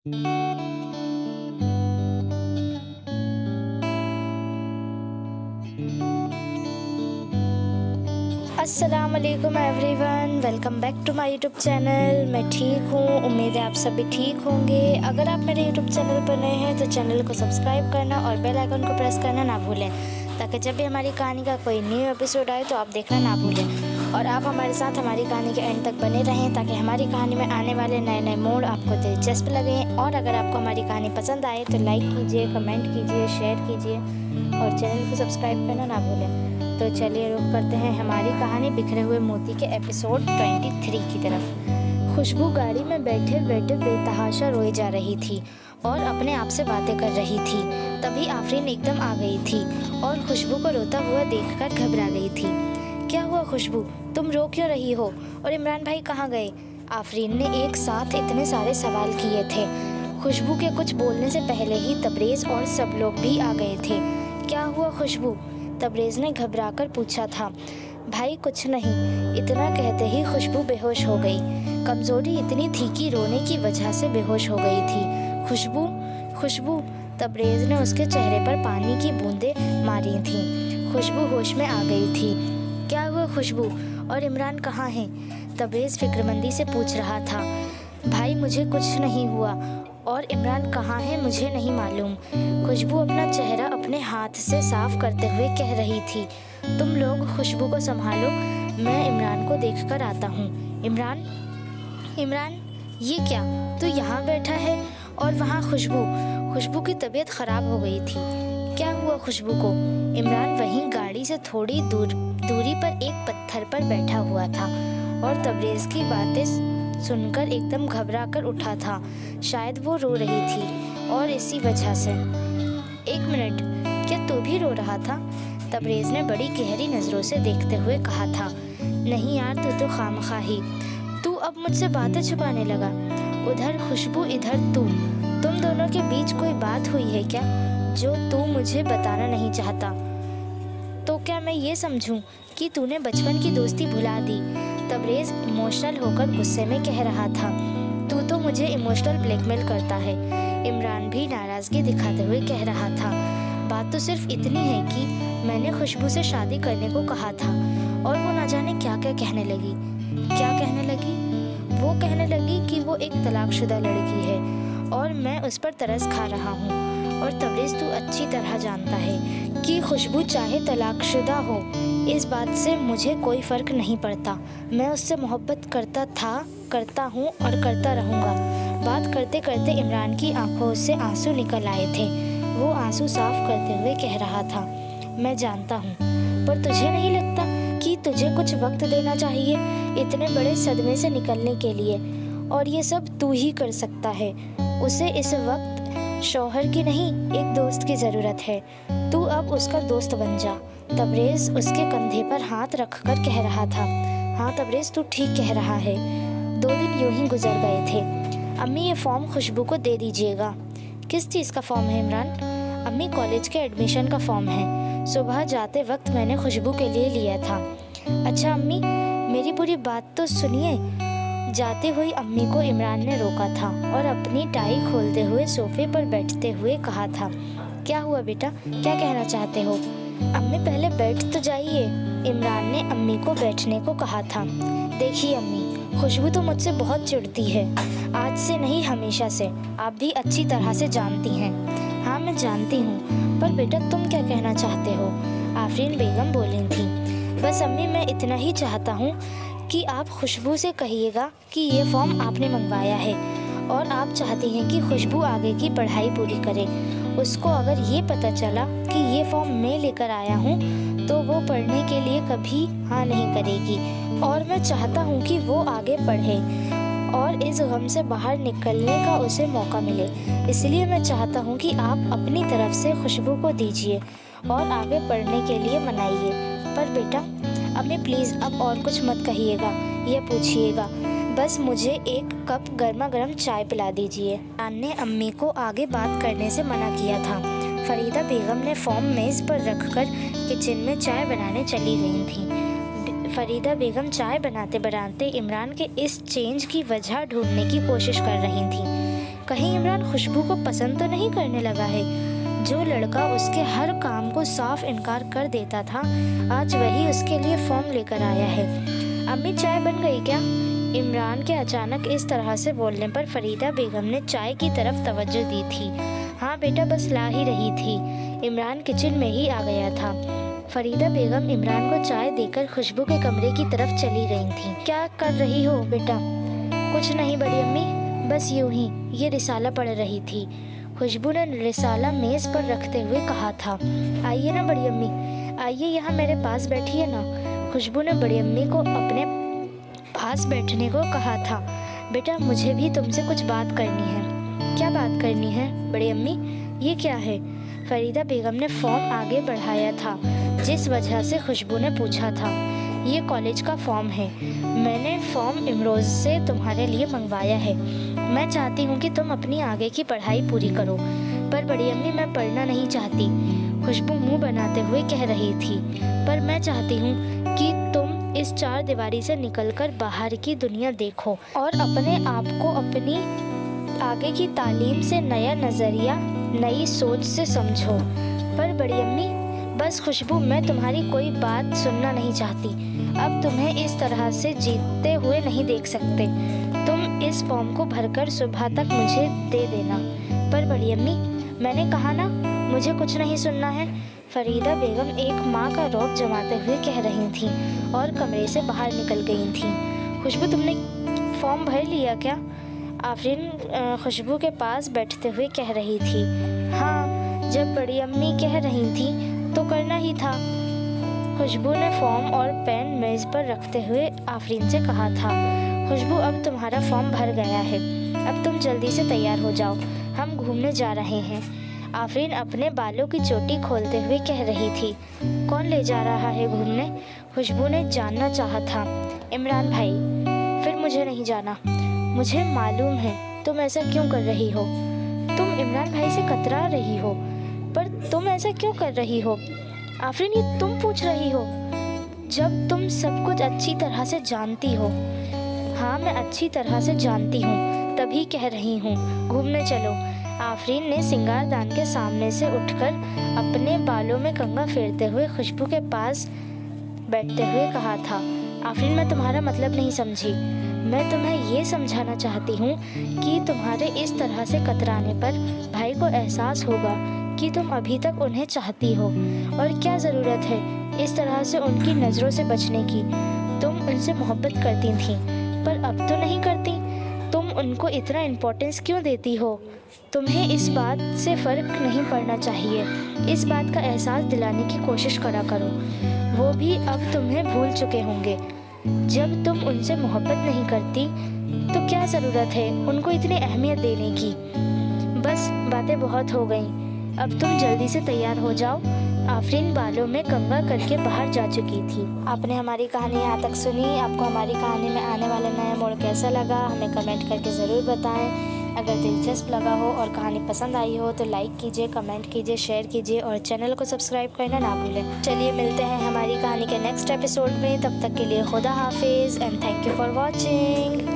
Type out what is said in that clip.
अस्सलाम वालेकुम everyone, welcome back to my YouTube channel. मैं ठीक हूँ, उम्मीद है आप सभी ठीक होंगे। अगर आप मेरे यूट्यूब चैनल पर नए हैं तो चैनल को सब्सक्राइब करना और बेल आइकन को प्रेस करना ना भूलें, ताकि जब भी हमारी कहानी का कोई न्यू एपिसोड आए तो आप देखना ना भूलें। और आप हमारे साथ हमारी कहानी के एंड तक बने रहें, ताकि हमारी कहानी में आने वाले नए नए मोड़ आपको दिलचस्प लगें। और अगर आपको हमारी कहानी पसंद आए तो लाइक कीजिए, कमेंट कीजिए, शेयर कीजिए और चैनल को सब्सक्राइब करना ना भूलें। तो चलिए रुक करते हैं हमारी कहानी बिखरे हुए मोती के एपिसोड 23 की तरफ। खुशबू गाड़ी में बैठे बैठे बेतहाशा रोए जा रही थी और अपने आप से बातें कर रही थी। तभी आफरीन एकदम आ गई थी और खुशबू को रोता हुआ देखकर घबरा गई थी। क्या हुआ खुशबू, तुम रो क्यों रही हो? और इमरान भाई कहाँ गए? आफरीन ने एक साथ इतने सारे सवाल किए थे। खुशबू के कुछ बोलने से पहले ही तबरेज़ और सब लोग भी आ गए थे। क्या हुआ खुशबू? तबरेज़ ने घबराकर पूछा था। भाई कुछ नहीं, इतना कहते ही खुशबू बेहोश हो गई। कमज़ोरी इतनी थी कि रोने की वजह से बेहोश हो गई थी। खुशबू खुशबू, तबरेज़ ने उसके चेहरे पर पानी की बूंदें मारी थीं। खुशबू होश में आ गई थी। क्या हुआ खुशबू, और इमरान कहाँ है? तबरेज़ फिक्रमंदी से पूछ रहा था। भाई मुझे कुछ नहीं हुआ और इमरान कहाँ है मुझे नहीं मालूम। खुशबू अपना चेहरा अपने हाथ से साफ करते हुए कह रही थी। तुम लोग खुशबू को संभालो, मैं इमरान को देखकर आता हूँ। इमरान इमरान, ये क्या, तू यहाँ बैठा है और वहाँ खुशबू की तबीयत ख़राब हो गई थी। क्या हुआ खुशबू को? इमरान वहीं गाड़ी से थोड़ी दूरी पर एक पत्थर पर बैठा हुआ था और तबरेज़ की बातें सुनकर एकदम घबरा कर उठा था। शायद वो रो रही थी और इसी वजह से। एक मिनट, क्या तू भी रो रहा था? तबरेज़ ने बड़ी गहरी नज़रों से देखते हुए कहा था। नहीं यार, तू तो खामखाही, तू अब मुझसे बातें छुपाने लगा। उधर खुशबू, इधर तुम दोनों के बीच कोई बात हुई है क्या जो तू मुझे बताना नहीं चाहता? तो क्या मैं ये समझूं कि तूने बचपन की दोस्ती भुला दी? तबरेज़ इमोशनल होकर गुस्से में कह रहा था। तू तो मुझे इमोशनल ब्लैकमेल करता है। इमरान भी नाराज़गी दिखाते हुए कह रहा था। बात तो सिर्फ इतनी है कि मैंने खुशबू से शादी करने को कहा था और वो ना जाने क्या क्या कहने लगी। क्या कहने लगी? वो कहने लगी कि वो एक तलाकशुदा लड़की है और मैं उस पर तरस खा रहा हूँ। और तबरेज़, तू अच्छी तरह जानता है कि खुशबू चाहे तलाकशुदा हो, इस बात से मुझे कोई फ़र्क नहीं पड़ता। मैं उससे मोहब्बत करता था, करता हूँ और करता रहूँगा। बात करते करते इमरान की आंखों से आंसू निकल आए थे। वो आंसू साफ करते हुए कह रहा था। मैं जानता हूँ, पर तुझे नहीं लगता कि तुझे कुछ वक्त देना चाहिए इतने बड़े सदमे से निकलने के लिए? और ये सब तू ही कर सकता है। उसे इस वक्त शौहर की नहीं, एक दोस्त की ज़रूरत है। तू अब उसका दोस्त बन जा। तबरेज़ उसके कंधे पर हाथ रखकर कह रहा था। हाँ तबरेज़, तू ठीक कह रहा है। 2 दिन यूं ही गुजर गए थे। अम्मी, ये फॉर्म खुशबू को दे दीजिएगा। किस चीज़ का फॉर्म है इमरान? अम्मी, कॉलेज के एडमिशन का फॉर्म है। सुबह जाते वक्त मैंने खुशबू के लिए लिया था। अच्छा अम्मी, मेरी पूरी बात तो सुनिए। जाते हुए अम्मी को इमरान ने रोका था और अपनी टाई खोलते हुए सोफे पर बैठते हुए कहा था। क्या हुआ बेटा, क्या कहना चाहते हो? अम्मी पहले बैठ तो जाइए। इमरान ने अम्मी को बैठने को कहा था। देखिए अम्मी, खुशबू तो मुझसे बहुत चिढ़ती है, आज से नहीं हमेशा से। आप भी अच्छी तरह से जानती हैं। हाँ मैं जानती हूँ, पर बेटा तुम क्या कहना चाहते हो? आफरीन बेगम बोली थी। बस अम्मी, मैं इतना ही चाहता हूँ कि आप खुशबू से कहिएगा कि ये फॉर्म आपने मंगवाया है और आप चाहती हैं कि खुशबू आगे की पढ़ाई पूरी करे। उसको अगर ये पता चला कि ये फॉर्म मैं लेकर आया हूँ तो वो पढ़ने के लिए कभी हाँ नहीं करेगी। और मैं चाहता हूँ कि वो आगे पढ़े और इस गम से बाहर निकलने का उसे मौका मिले। इसलिए मैं चाहता हूँ कि आप अपनी तरफ से खुशबू को दीजिए और आगे पढ़ने के लिए मनाइए। पर बेटा अम्मी प्लीज़ अब और कुछ मत कहिएगा या पूछिएगा, बस मुझे एक कप गर्मा गर्म चाय पिला दीजिए। इमरान ने अम्मी को आगे बात करने से मना किया था। फरीदा बेगम ने फॉर्म मेज़ पर रखकर किचन में चाय बनाने चली गई थी। फरीदा बेगम चाय बनाते बनाते इमरान के इस चेंज की वजह ढूंढने की कोशिश कर रही थी। कहीं इमरान खुशबू को पसंद तो नहीं करने लगा है। जो लड़का उसके हर काम को साफ इनकार कर देता था, आज वही उसके लिए फॉर्म लेकर आया है। अम्मी, चाय बन गई क्या? इमरान के अचानक इस तरह से बोलने पर फरीदा बेगम ने चाय की तरफ तवज्जो दी थी। हाँ बेटा, बस ला ही रही थी। इमरान किचन में ही आ गया था। फरीदा बेगम इमरान को चाय देकर खुशबू के कमरे की तरफ चली गई थी। क्या कर रही हो बेटा? कुछ नहीं बड़ी अम्मी, बस यूं ही, ये रिसाला पढ़ रही थी। खुशबू ने रिसाला मेज पर रखते हुए कहा था। आइए ना बड़ी अम्मी, आइए यहाँ मेरे पास बैठिए ना। खुशबू ने बड़ी अम्मी को अपने पास बैठने को कहा था। बेटा, मुझे भी तुमसे कुछ बात करनी है। क्या बात करनी है बड़ी अम्मी? ये क्या है? फरीदा बेगम ने फॉर्म आगे बढ़ाया था, जिस वजह से खुशबू ने पूछा था। ये कॉलेज का फॉर्म है। मैंने फॉर्म इमरोज़ से तुम्हारे लिए मंगवाया है। मैं चाहती हूँ कि तुम अपनी आगे की पढ़ाई पूरी करो। पर बड़ी अम्मी, मैं पढ़ना नहीं चाहती, खुशबू मुंह बनाते हुए कह रही थी। पर मैं चाहती हूँ कि तुम इस चार दीवारी से निकलकर बाहर की दुनिया देखो और अपने आप को अपनी आगे की तालीम से नया नज़रिया, नई सोच से समझो। पर बड़ी अम्मी, बस खुशबू, मैं तुम्हारी कोई बात सुनना नहीं चाहती। अब तुम्हें इस तरह से जीतते हुए नहीं देख सकते। तुम इस फॉर्म को भरकर सुबह तक मुझे दे देना। पर बड़ी अम्मी, मैंने कहा ना, मुझे कुछ नहीं सुनना है। फरीदा बेगम एक माँ का रौब जमाते हुए कह रही थी और कमरे से बाहर निकल गई थी। खुशबू, तुमने फॉर्म भर लिया क्या? आफरीन खुशबू के पास बैठते हुए कह रही थी। हाँ, जब बड़ी अम्मी कह रही थी तो करना ही था। खुशबू ने फॉर्म और पेन मेज पर रखते हुए आफरीन से कहा था। खुशबू, अब तुम्हारा फॉर्म भर गया है। अब तुम जल्दी से तैयार हो जाओ, हम घूमने जा रहे हैं। आफरीन अपने बालों की चोटी खोलते हुए कह रही थी। कौन ले जा रहा है घूमने? खुशबू ने जानना चाहा था। इमरान भाई। फिर मुझे नहीं जाना। मुझे मालूम है तुम ऐसा क्यों कर रही हो। तुम इमरान भाई से कतरा रही हो, पर तुम ऐसा क्यों कर रही हो? आफरीन, ये तुम पूछ रही हो जब तुम सब कुछ अच्छी तरह से जानती हो। हाँ, मैं अच्छी तरह से जानती हूँ, तभी कह रही हूँ, घूमने चलो। आफरीन ने सिंगारदान के सामने से उठकर अपने बालों में कंघा फेरते हुए खुशबू के पास बैठते हुए कहा था। आफरीन, मैं तुम्हारा मतलब नहीं समझी। मैं तुम्हें ये समझाना चाहती हूँ कि तुम्हारे इस तरह से कतराने पर भाई को एहसास होगा कि तुम अभी तक उन्हें चाहती हो, और क्या ज़रूरत है इस तरह से उनकी नज़रों से बचने की। तुम उनसे मोहब्बत करती थी, पर अब तो नहीं करती। तुम उनको इतना इम्पोर्टेंस क्यों देती हो? तुम्हें इस बात से फ़र्क नहीं पड़ना चाहिए। इस बात का एहसास दिलाने की कोशिश करा करो। वो भी अब तुम्हें भूल चुके होंगे। जब तुम उनसे मोहब्बत नहीं करती तो क्या ज़रूरत है उनको इतनी अहमियत देने की। बस बातें बहुत हो गईं, अब तुम जल्दी से तैयार हो जाओ। आफरीन बालों में कंघा करके बाहर जा चुकी थी। आपने हमारी कहानी यहाँ तक सुनी। आपको हमारी कहानी में आने वाला नया मोड़ कैसा लगा, हमें कमेंट करके ज़रूर बताएं। अगर दिलचस्प लगा हो और कहानी पसंद आई हो तो लाइक कीजिए, कमेंट कीजिए, शेयर कीजिए और चैनल को सब्सक्राइब करना ना भूलें। चलिए मिलते हैं हमारी कहानी के नेक्स्ट एपिसोड में। तब तक के लिए खुदा हाफिज़ and thank you for watching.